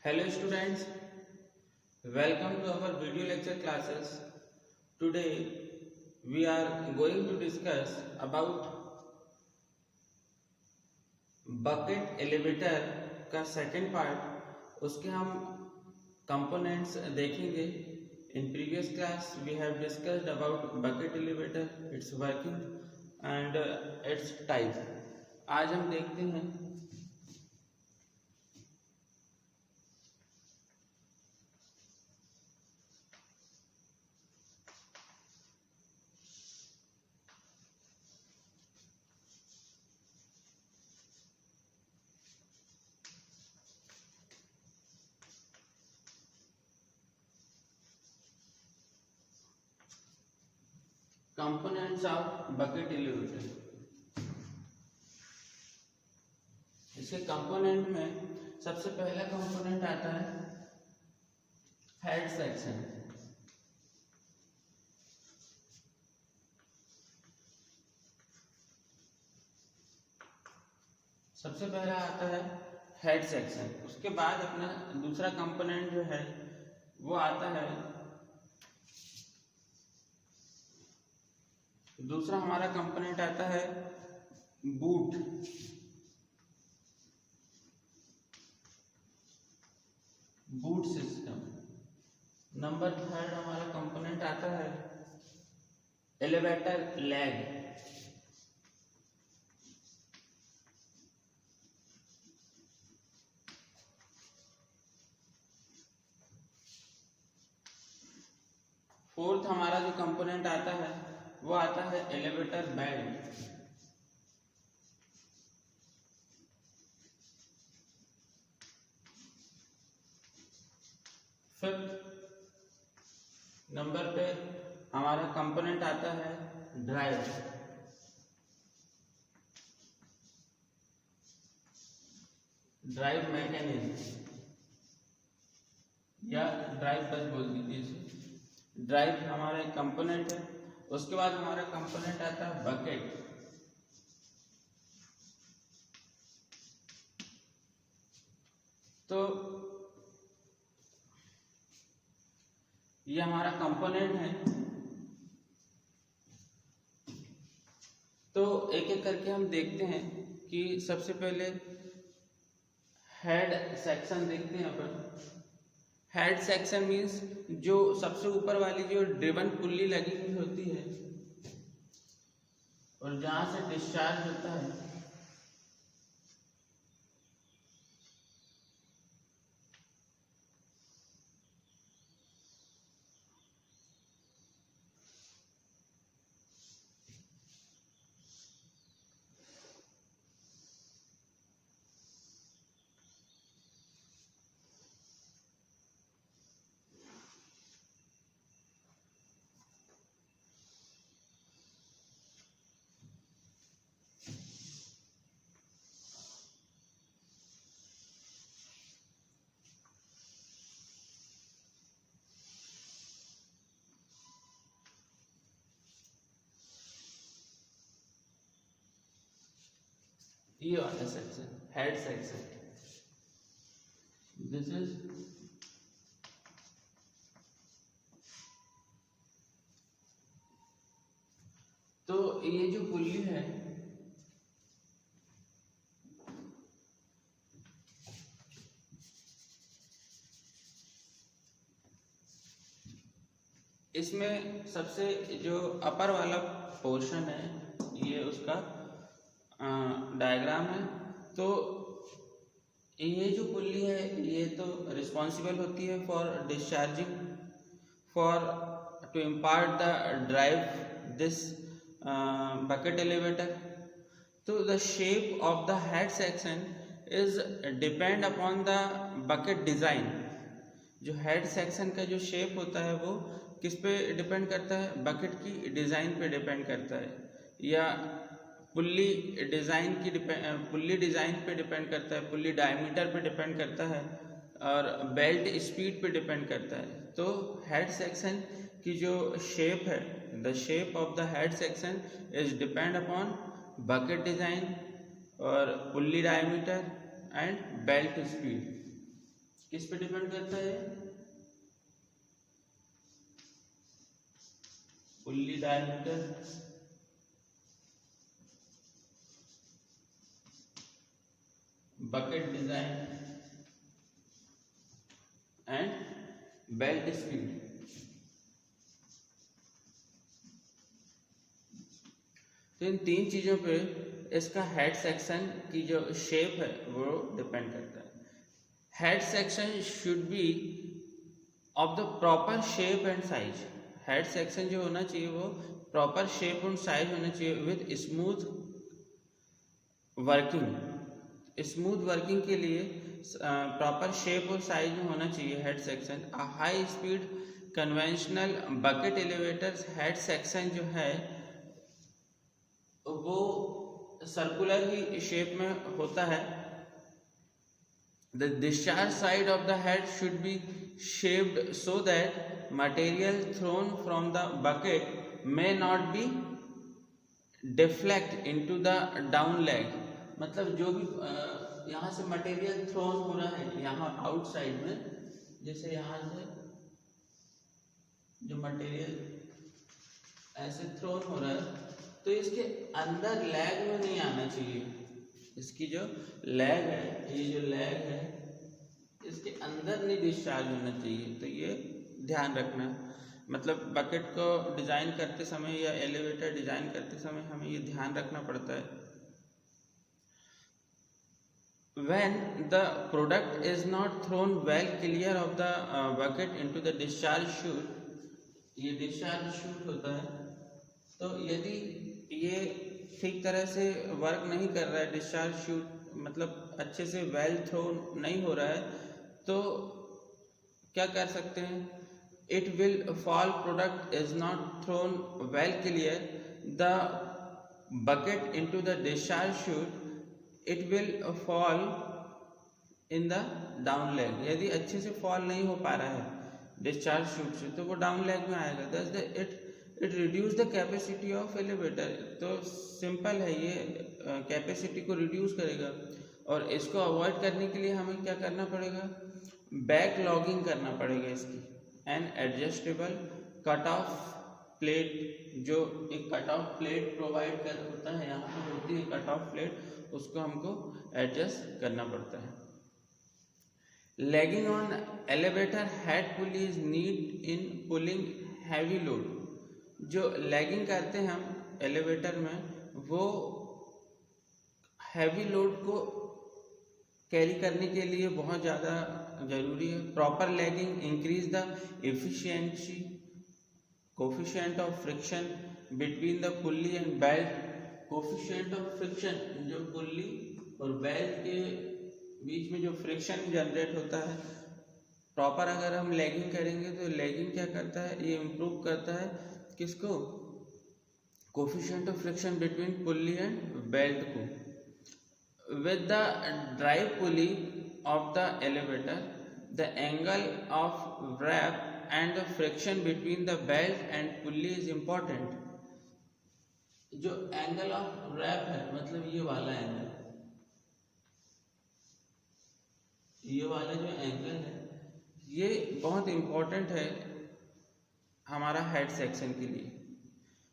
Hello students, welcome to our video lecture classes. Today we are going to discuss about bucket elevator का second part. उसके हम components देखेंगे. In previous class we have discussed about bucket elevator, its working and its type. आज हम देखते हैं components of bucket elevator. इसके component में सबसे पहला कंपोनेंट आता है हेड सेक्शन. सबसे पहला आता है हेड सेक्शन. उसके बाद अपना दूसरा कंपोनेंट जो है वो आता है, दूसरा हमारा कंपोनेंट आता है boot. Boot system. Number third हमारा कंपोनेंट आता है एलिवेटर लैग. फोर्थ हमारा जो कंपोनेंट आता है वो आता है एलिवेटर बेल्ट. फिफ्थ नंबर पे हमारा कंपोनेंट आता है ड्राइव. ड्राइव मैकेनिज्म या ड्राइव बस बोल दीजिए इसे. ड्राइव हमारा एक कंपोनेंट है. उसके बाद हमारा कंपोनेंट आता है बकेट. तो ये हमारा कंपोनेंट है. तो एक एक करके हम देखते हैं कि सबसे पहले हेड सेक्शन देखते हैं अपन. हेड सेक्शन मीन्स जो सबसे ऊपर वाली जो ड्रिवन पुल्ली लगी हुई होती है और जहां से डिस्चार्ज होता है ये वाला section head section. This is तो ये जो पुल्ली है इसमें सबसे जो अपर वाला पोर्शन है ये उसका डायग्राम है. तो ये जो पुल्ली है ये तो रिस्पॉन्सिबल होती है for discharging for to impart the drive this bucket elevator. तो the shape of the head section is depend upon the bucket design. जो हेड सेक्शन का जो शेप होता है वो किस पे डिपेंड करता है? बकेट की डिजाइन पे डिपेंड करता है, या पुल्ली डिजाइन पे डिपेंड करता है, पुल्ली डायमीटर पे डिपेंड करता है और बेल्ट स्पीड पे डिपेंड करता है. तो हेड सेक्शन की जो शेप है, the shape of the head section is depend upon bucket design और pulley diameter and belt speed. किस पे डिपेंड करता है? Pulley diameter, bucket design and belt speed. तो इन तीन चीजों पे इसका हेड सेक्शन की जो शेप है वो डिपेंड करता है। Head section should be of the proper shape and size. Head section जो होना चाहिए वो प्रॉपर शेप और साइज होना चाहिए with smooth working. Smooth working के लिए प्रॉपर शेप और साइज में होना चाहिए head section. High speed conventional bucket elevators head section जो है वो सर्कुलर ही शेप में होता है। The discharge side of the head should be shaped so that material thrown from the bucket may not be deflect into the down leg. मतलब जो भी यहाँ से मटेरियल थ्रोन हो रहा है यहाँ आउटसाइड में, जैसे यहाँ से जो मटेरियल ऐसे थ्रोन हो रहा है तो इसके अंदर लैग में नहीं आना चाहिए। इसकी जो लैग है, ये जो लैग है इसके अंदर नहीं डिस्चार्ज होना चाहिए। तो ये ध्यान रखना, मतलब बकेट को डिजाइन करते समय या एलिवेटर डिजाइन करते समय हमें ये ध्यान रखना पड़ता है। When the product is not thrown well clear of the bucket into the discharge chute, ये डिस्चार्ज शूट होता है, तो यदि ये ठीक तरह से वर्क नहीं कर रहा है, डिस्चार्ज शूट मतलब अच्छे से वेल थ्रो नहीं हो रहा है, तो क्या कर सकते हैं? It will fall, product is not thrown well clear the bucket into the discharge chute, it will fall in the down leg. यदि अच्छे से फॉल नहीं हो पा रहा है डिस्चार्ज शूट से तो वो डाउन लेग में आएगा। Thus it reduce the capacity of elevator. तो सिंपल है, ये कैपेसिटी को रिड्यूस करेगा। और इसको अवॉइड करने के लिए हमें क्या करना पड़ेगा? बैक लॉगिंग करना पड़ेगा इसकी। And adjustable cut off plate, जो एक कट ऑफ प्लेट प्रोवाइड कर होता है, यहाँ पर होती है कट ऑफ प्लेट, उसको हमको एडजस्ट करना पड़ता है। Lagging on elevator head pulley is need in pulling heavy load. जो लैगिंग करते हैं हम एलिवेटर में, वो हैवी लोड को कैरी करने के लिए बहुत ज़्यादा ज़रूरी है। Proper lagging increase the efficiency coefficient of friction between the pulley and belt. Coefficient of friction, जो पुल्ली और बेल्ट के बीच में जो फ्रिक्शन जनरेट होता है, प्रॉपर अगर हम लैगिंग करेंगे तो लैगिंग क्या करता है? ये इम्प्रूव करता है किसको? Coefficient of friction between pulley and belt को। With the drive pulley of the elevator, the angle of wrap and the friction between the belt and pulley is important. जो एंगल ऑफ रैप है, मतलब ये वाला angle, ये वाला जो angle है ये बहुत इम्पोर्टेंट है हमारा हेड सेक्शन के लिए,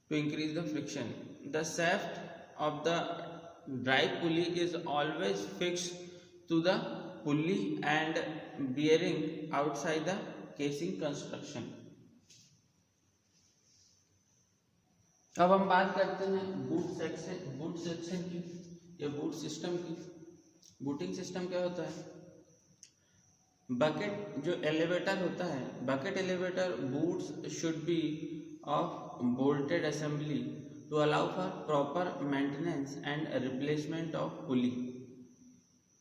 to increase the friction. The shaft of the drive pulley is always fix to the pulley and bearing outside the casing construction. अब हम बात करते हैं बूट सेक्शन की या बूट सिस्टम की। बूटिंग सिस्टम क्या होता है? बकेट जो एलिवेटर होता है, bucket elevator boots should be of bolted assembly to allow for proper maintenance and replacement of pulley,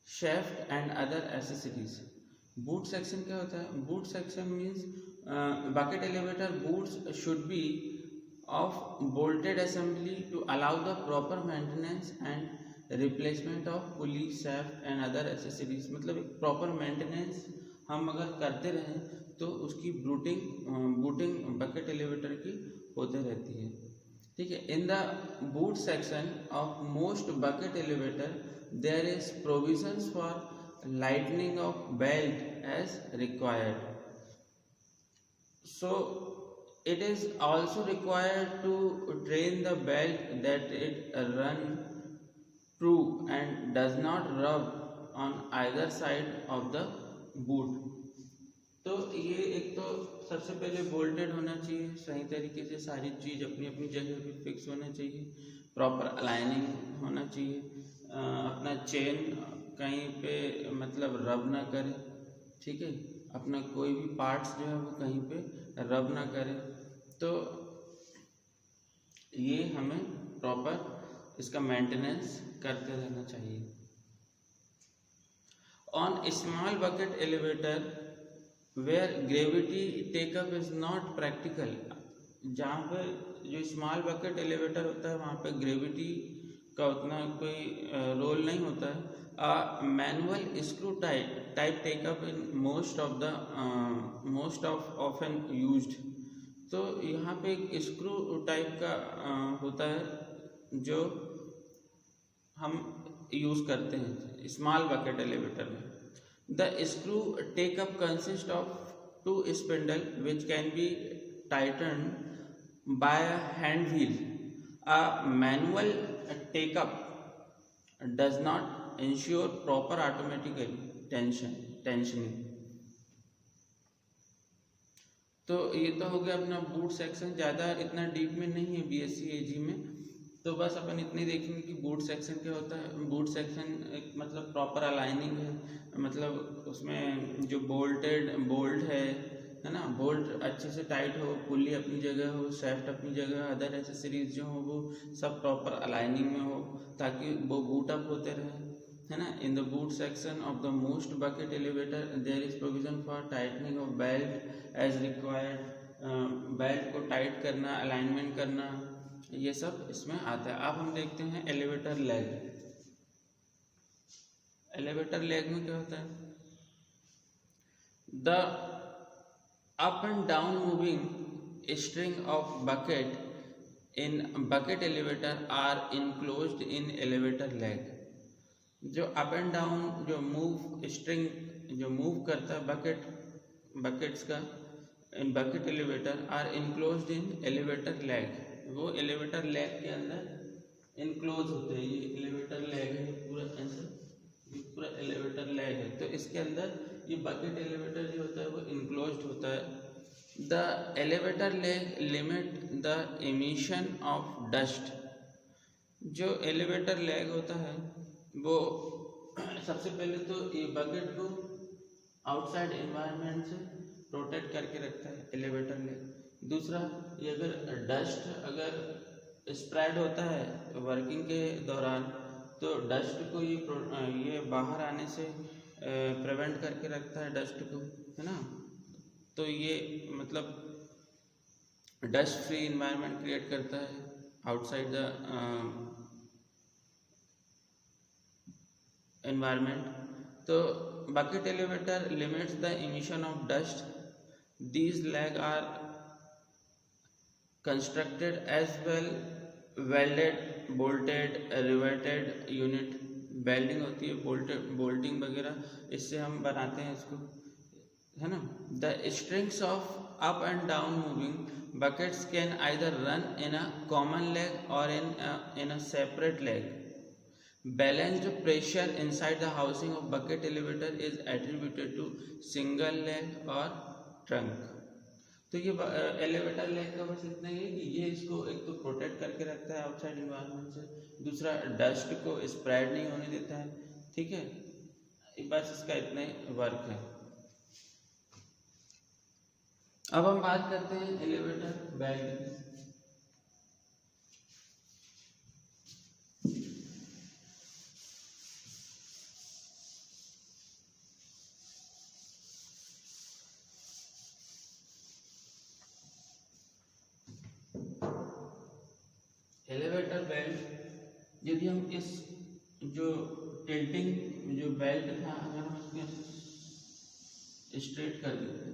shaft and other accessories. Boot section क्या होता है? Boot section means bucket elevator boots should B of bolted assembly to allow the proper maintenance and replacement of pulley, shaft and other accessories। मतलब proper maintenance हम अगर करते रहें तो उसकी बूटिंग बकेट एलिवेटर की होते रहती है। ठीक है। In the boot section of most bucket elevator there is provisions for lightening of belt as required. So it is also required to train the belt that it run true and does not rub on either side of the boot. तो ये एक तो सबसे पहले bolted होना चाहिए, सही तरीके से सारी चीज़ अपनी अपनी जगह पे फिक्स होना चाहिए, प्रॉपर अलाइनिंग होना चाहिए, अपना चेन कहीं पे मतलब रब ना करे, ठीक है, अपना कोई भी पार्ट्स जो है वो कहीं पे रब ना करे। तो ये हमें प्रॉपर इसका मेंटेनेंस करते रहना चाहिए। On small bucket elevator where gravity take up is not practical, जहाँ पे जो स्मॉल बकेट एलिवेटर होता है वहाँ पे ग्रेविटी का उतना कोई रोल नहीं होता है। Manual screw type take up in most of often used. तो यहाँ पे एक स्क्रू टाइप का होता है जो हम यूज़ करते हैं स्मॉल बकेट एलिवेटर में। The screw take-up consists of two spindles which can be tightened by a hand wheel. A manual take-up does not ensure proper automatic tensioning. तो ये तो हो गया अपना बूट सेक्शन, ज़्यादा इतना डीप में नहीं है BSc AG में, तो बस अपन इतनी देखेंगे कि बूट सेक्शन क्या होता है। बूट सेक्शन एक मतलब प्रॉपर अलाइनिंग है, मतलब उसमें जो बोल्ट है ना, बोल्ट अच्छे से टाइट हो, पुल्ली अपनी जगह हो, शेफ्ट अपनी जगह, अदर एसेसरीज जो हो वो सब प्रॉपर अलाइनिंग में हो ताकि वो बूट अप होते रहे, है ना। In the boot section of the most bucket elevator there is provision for tightening of belt as required. Belt को टाइट करना, अलाइनमेंट करना, ये सब इसमें आता है। अब हम देखते हैं एलिवेटर लेग। एलिवेटर लेग में क्या होता है? The up and down moving string of bucket in bucket elevator are enclosed in elevator leg. जो अप एंड डाउन जो मूव स्ट्रिंग जो मूव करता है बकेट्स का in bucket elevator are enclosed in elevator leg. वो elevator leg के अंदर enclose होते हैं। ये एलिवेटर लेग है, पूरा ऐसा, ये पूरा एलिवेटर लेग है, तो इसके अंदर ये बकेट एलिवेटर जो होता है वो इनक्लोज्ड होता है। The elevator leg limit the emission of dust. जो एलिवेटर लेग होता है वो सबसे पहले तो ये बकेट को आउटसाइड एनवायरनमेंट से प्रोटेक्ट करके रखता है एलिवेटर लेग। दूसरा, ये अगर डस्ट अगर स्प्रेड होता है वर्किंग के दौरान तो डस्ट को ये बाहर आने से प्रिवेंट करके रखता है डस्ट को, है ना। तो ये मतलब डस्ट फ्री इन्वायरमेंट क्रिएट करता है outside the environment. So bucket elevator limits the emission of dust. These legs are constructed as well welded, bolted, riveted unit. Welding होती है, बोल्टिंग वगैरह, इससे हम बनाते हैं इसको, है ना। The strings of up and down moving buckets can either run in a common leg or in a separate leg. Balanced pressure inside the housing of bucket elevator is attributed to single leg or trunk. तो ये elevator leg का बस इतना ही है कि ये इसको एक तो प्रोटेक्ट करके रखता है आउटसाइड इन्वायरमेंट से, दूसरा डस्ट को स्प्रेड नहीं होने देता है, ठीक है। बस इसका इतना ही वर्क है। अब हम बात करते हैं एलिवेटर बेल्ट। एलिवेटर बेल्ट, यदि हम इस जो टिल्टिंग जो बेल्ट था अगर हम इसको स्ट्रेट कर देते हैं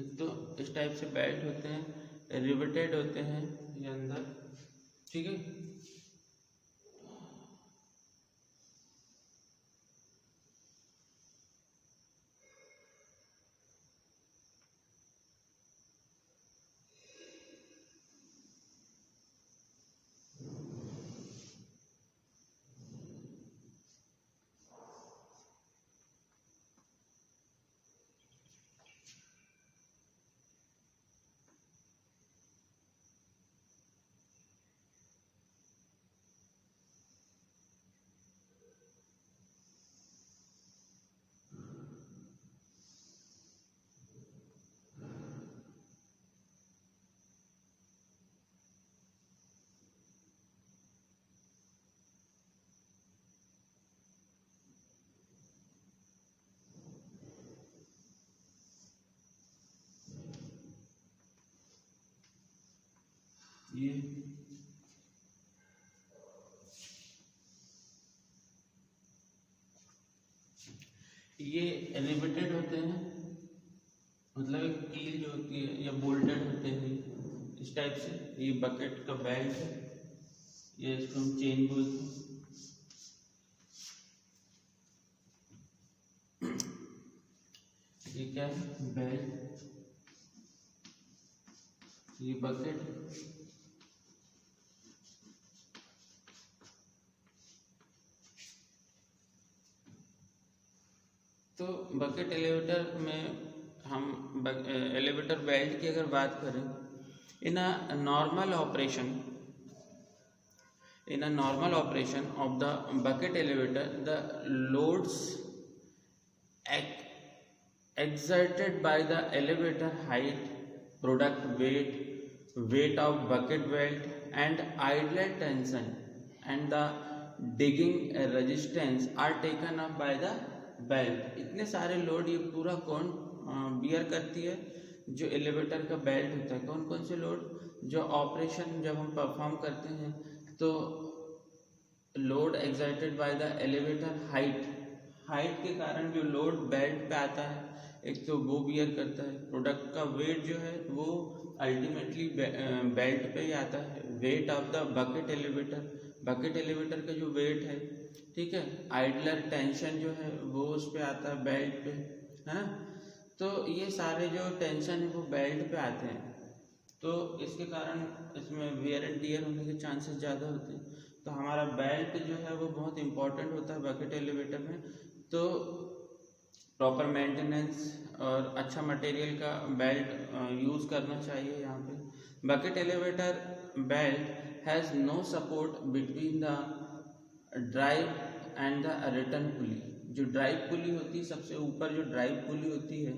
एक तो इस टाइप से बेल्ट होते हैं, रिवेटेड होते हैं ये अंदर, ठीक है। ये रिवेटेड होते हैं, मतलब एक कील जो होती है, या बोल्टेड होते हैं इस टाइप से। ये बकेट का बेल्ट है, ये इसको हम चेन बोलते हैं। ये क्या है, बेल्ट, ये बकेट, तो बकेट एलिवेटर में हम एलिवेटर बेल्ट की अगर बात करें, in a normal operation of the bucket elevator, the loads exerted by the elevator height, product weight of bucket belt, and idler tension and the digging resistance are taken up by the belt। इतने सारे load ये पूरा कौन beer करती है, जो elevator का belt होता है। कौन कौन से लोड, जो ऑपरेशन जब हम परफॉर्म करते हैं तो load excited by the elevator height के कारण जो लोड बेल्ट पे आता है, एक तो वो बियर करता है। प्रोडक्ट का वेट जो है वो अल्टीमेटली बेल्ट पे ही आता है। Weight of the bucket elevator का जो वेट है, ठीक है। आइडलर टेंशन जो है वो उस पे आता है, बेल्ट पे, है ना। तो ये सारे जो टेंशन है वो बेल्ट पे आते हैं, तो इसके कारण इसमें वेयर एंड टियर होने के चांसेस ज़्यादा होते हैं। तो हमारा बेल्ट जो है वो बहुत इंपॉर्टेंट होता है बकेट एलिवेटर में। तो प्रॉपर मेंटेनेंस और अच्छा मटेरियल का बेल्ट यूज़ करना चाहिए यहाँ पे। Bucket elevator belt has no support between the drive and the return pulley. जो ड्राइव पुली होती है, सबसे ऊपर जो ड्राइव पुली होती है,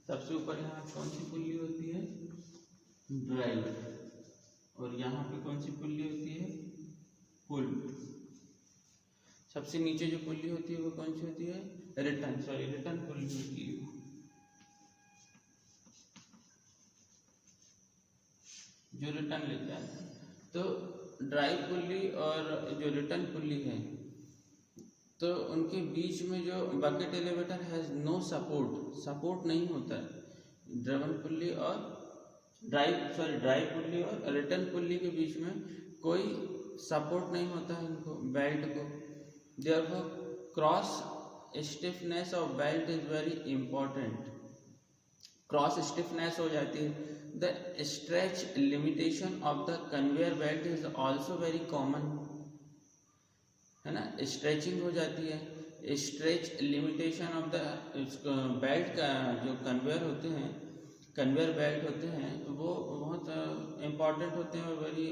सबसे ऊपर यहाँ कौन सी पुली होती है, ड्राइव, और यहाँ पे कौन सी पुल्ली होती है, पुल। सबसे नीचे जो पुल्ली होती है वो कौन सी होती है, रिटर्न पुल्ली होती है, जो रिटर्न लेता है। तो ड्राइव पुल्ली और जो रिटर्न पुल्ली है, तो उनके बीच में जो bucket elevator has no support नहीं होता है। ड्राइव पुल्ली और ड्राइव पुल्ली और रिटर्न पुल्ली के बीच में कोई सपोर्ट नहीं होता है इनको, बेल्ट को। Therefore cross stiffness of belt is very important. Cross stiffness हो जाती है। The stretch limitation of the conveyor belt is also very common, है ना। स्ट्रेचिंग हो जाती है। Stretch limitation of the belt का जो कन्वेयर बेल्ट होते हैं वो बहुत इम्पॉर्टेंट होते हैं, और वेरी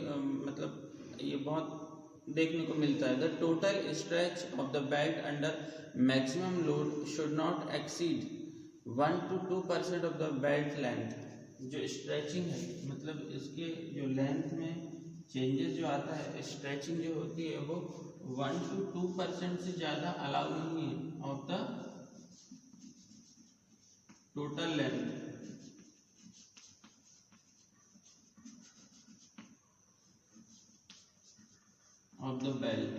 मतलब ये बहुत देखने को मिलता है। The total stretch of the belt under maximum load should not exceed 1 to 2% of the belt length. जो स्ट्रेचिंग है, मतलब इसके जो लेंथ में चेंजेस जो आता है, स्ट्रेचिंग जो होती है वो 1 to 2% से ज़्यादा अलाउ नहीं है of the total length of the belt.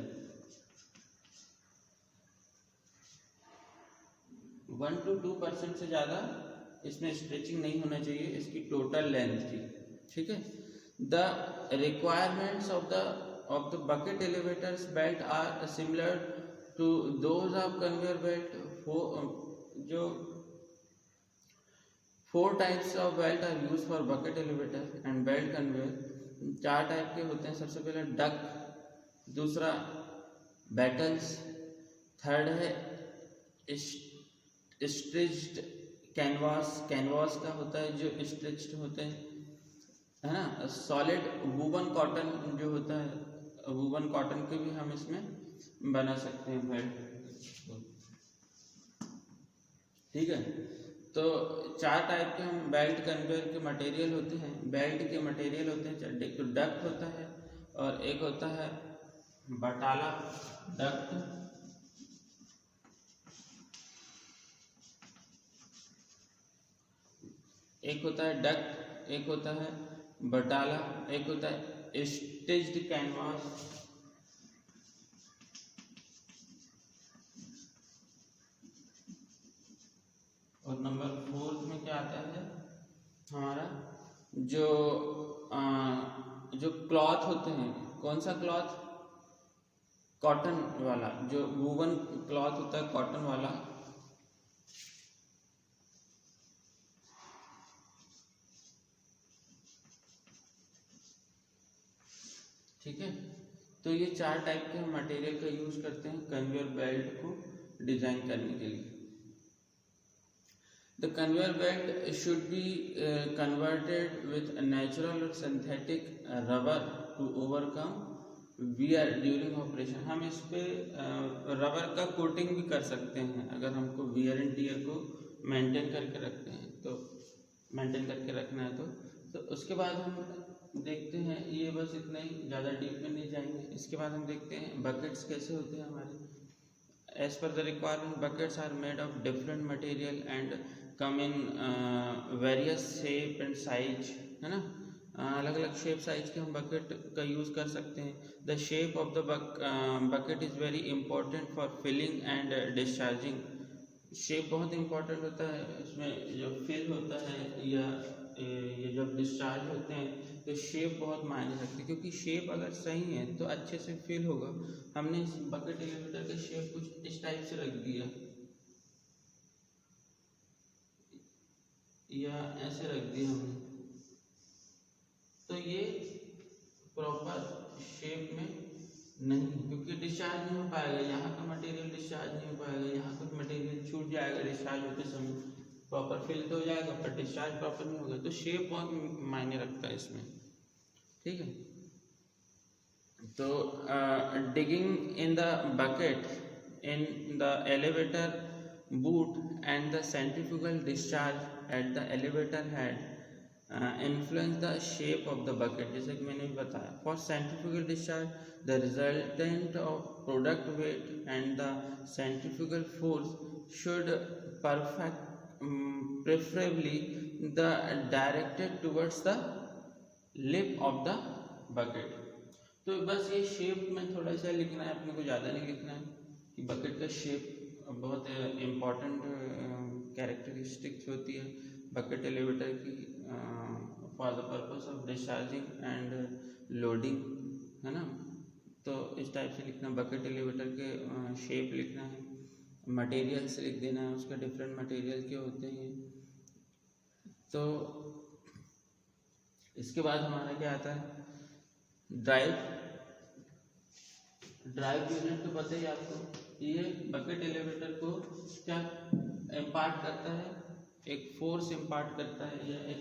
1 to 2% से ज़्यादा इसमें स्ट्रेचिंग नहीं होना चाहिए, इसकी टोटल लेंथ की, ठीक है। The requirements of the bucket elevators belt are similar to those of conveyor belt. जो 4 types of belt are use for bucket elevator and belt conveyor. 4 type के होते हैं। सबसे पहले डक, दूसरा बैटल्स, थर्ड है स्ट्रिच्ड कैनवास, कैनवास का होता है जो स्ट्रिच्ड होते हैं, है ना। सॉलिड वूवन कॉटन जो होता है, वूवन कॉटन के भी हम इसमें बना सकते हैं बेल्ट, ठीक है। तो 4 टाइप के हम बेल्ट कन्वेयर के मटेरियल होते हैं, बेल्ट के मटेरियल होते हैं। एक तो डक्ट होता है और एक होता है बटाला डक्ट, एक होता है डक्ट, एक होता है बटाला, एक होता है स्टिच्ड कैनवास, और नंबर 4 में क्या आता है हमारा जो क्लॉथ होते हैं। कौन सा क्लॉथ? कॉटन वाला, जो वूवन क्लॉथ होता है कॉटन वाला, ठीक है। तो ये 4 टाइप के हम मटेरियल का यूज करते हैं कन्वेयर बेल्ट को डिजाइन करने के लिए। The conveyor belt should be converted with a natural or synthetic rubber to overcome wear during operation। हम इस पे रबर का कोटिंग भी कर सकते हैं अगर हमको वियर एंड टियर को मेंटेन करके रखते हैं, तो मेंटेन करके रखना है तो उसके बाद हम देखते हैं, ये बस इतना ही, ज़्यादा डीप में नहीं जाएंगे। इसके बाद हम देखते हैं बकेट्स कैसे होते हैं हमारे। As per the requirement, buckets are made of different material and come in various shape and size, है ना। अलग अलग शेप साइज के हम बकेट का यूज़ कर सकते हैं। The shape of the bucket is very important for filling and discharging. Shape बहुत इंपॉर्टेंट होता है, इसमें जो फिल होता है या ये जब डिस्चार्ज होते हैं तो शेप बहुत मायने रखती है, क्योंकि शेप अगर सही है तो अच्छे से फिल होगा। हमने इस बकेट एलिवेटर का शेप कुछ इस टाइप से रख दिया या ऐसे रख दिया हमने, तो ये प्रॉपर शेप में नहीं, क्योंकि डिस्चार्ज नहीं हो पाएगा। यहाँ का मटेरियल डिस्चार्ज नहीं हो पाएगा, यहाँ कुछ मटेरियल छूट जाएगा डिस्चार्ज होते समय, प्रॉपर फिल तो हो जाएगा पर डिस्चार्ज प्रॉपर नहीं होगा। तो शेप बहुत मायने रखता है इसमें, ठीक है। तो digging in the bucket in the elevator boot and the centrifugal discharge at the elevator head influence the shape of the bucket। जैसे कि मैंने बताया, for centrifugal discharge the resultant of product weight and the centrifugal force should preferably the directed towards the lip of the bucket। तो बस ये shape में थोड़ा सा लिखना है, अपने को ज़्यादा नहीं लिखना है कि बकेट का शेप बहुत इम्पॉर्टेंट कैरेक्टरिस्टिक्स होती है बकेट एलिवेटर की for the purpose of discharging and loading, है ना। तो इस टाइप से लिखना, बकेट एलिवेटर के शेप लिखना है, मटेरियल्स लिख देना है, उसका डिफरेंट मटेरियल के होते हैं। तो इसके बाद हमारा क्या आता है, ड्राइव यूनिट। तो पता ही आपको, ये बकेट एलिवेटर को क्या इम्पार्ट करता है, एक फोर्स इम्पार्ट करता है, या एक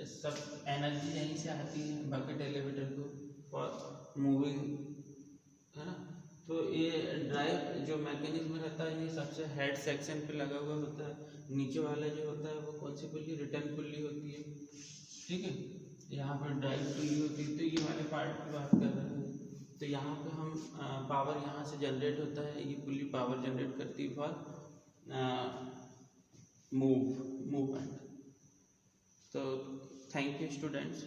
सब एनर्जी यहीं से आती है बकेट एलिवेटर को फॉर मूविंग, है ना। तो ये ड्राइव जो मैकेनिज्म रहता है, ये सबसे हेड सेक्शन पे लगा हुआ होता है। नीचे वाला जो होता है वो कौन सी पुल्ली, रिटर्न पुल्ली होती है, ठीक है। यहाँ पर ड्राइव पुल्ली होती है, तो ये वाले पार्ट की बात कर रहे हैं। तो यहाँ पे हम पावर यहाँ से जनरेट होता है, ये पुल्ली पावर जनरेट करती है फॉर मूवमेंट। तो थैंक यू स्टूडेंट्स।